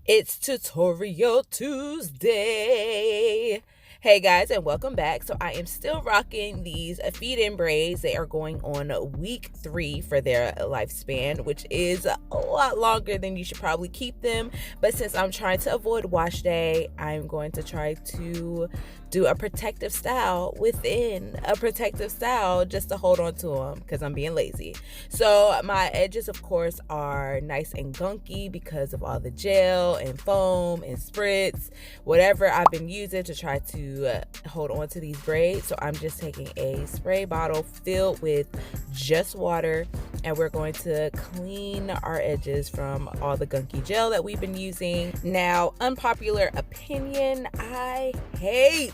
It's Tutorial Tuesday. Hey guys, and welcome back. So I am still rocking these feed-in braids. They are going on week 3 for their lifespan, which is a lot longer than you should probably keep them. But since I'm trying to avoid wash day, I'm going to try to do a protective style within a protective style just to hold on to them because I'm being lazy. So my edges, of course, are nice and gunky because of all the gel and foam and spritz, whatever I've been using to try to hold on to these braids. So I'm just taking a spray bottle filled with just water, and we're going to clean our edges from all the gunky gel that we've been using. Now, unpopular opinion, I hate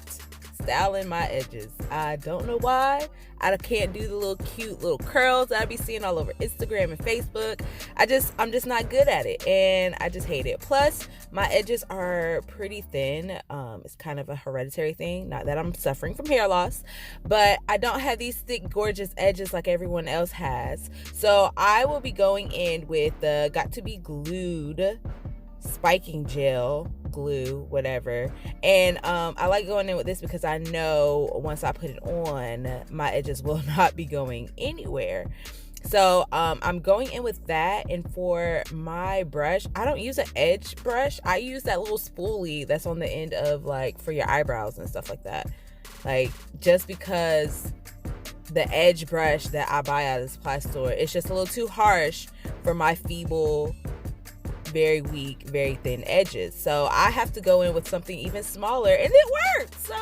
styling my edges. I don't know why. I can't do the little cute little curls that I be seeing all over Instagram and Facebook. I'm just not good at it, and I just hate it. Plus, my edges are pretty thin. It's kind of a hereditary thing. Not that I'm suffering from hair loss, but I don't have these thick, gorgeous edges like everyone else has. So I will be going in with the Got to Be Glued spiking gel, glue, whatever. And I like going in with this because I know once I put it on, my edges will not be going anywhere. So I'm going in with that. And for my brush, I don't use an edge brush. I use that little spoolie that's on the end of, like, for your eyebrows and stuff like that. Like, just because the edge brush that I buy at the supply store, it's just a little too harsh for my feeble, very weak, very thin edges. So I have to go in with something even smaller, and it works. So,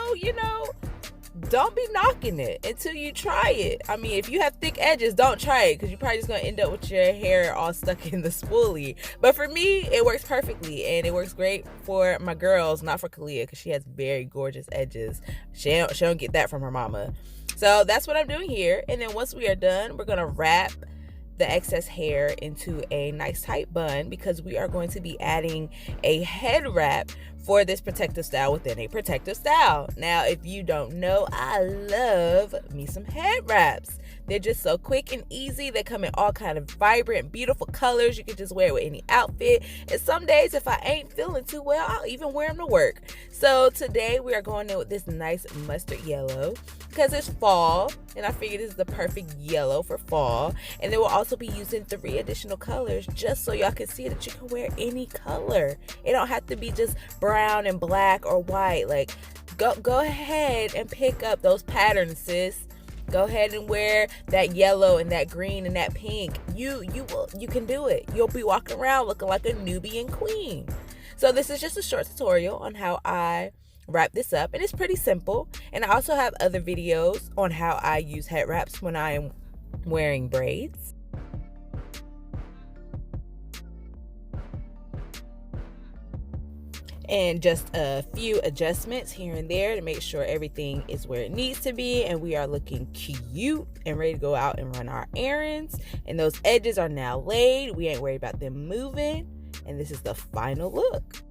don't be knocking it until you try it. I mean, if you have thick edges, don't try it because you're probably just going to end up with your hair all stuck in the spoolie. But for me, it works perfectly, and it works great for my girls, not for Kalia because she has very gorgeous edges. She don't get that from her mama. So that's what I'm doing here. And then once we are done, we're going to wrap the excess hair into a nice tight bun because we are going to be adding a head wrap for this protective style within a protective style. Now, if you don't know, I love me some head wraps. They're just so quick and easy. They come in all kind of vibrant, beautiful colors. You can just wear it with any outfit. And some days, if I ain't feeling too well, I'll even wear them to work. So today we are going in with this nice mustard yellow because it's fall, and I figured this is the perfect yellow for fall. And then we'll also be using 3 additional colors just so y'all can see that you can wear any color. It don't have to be just brown and black or white. Like, go ahead and pick up those patterns, sis. Go ahead and wear that yellow and that green and that pink. You can do it. You'll be walking around looking like a Nubian queen. So this is just a short tutorial on how I wrap this up, and it's pretty simple. And I also have other videos on how I use head wraps when I am wearing braids. And just a few adjustments here and there to make sure everything is where it needs to be, and we are looking cute and ready to go out and run our errands. And those edges are now laid. We ain't worried about them moving, and this is the final look.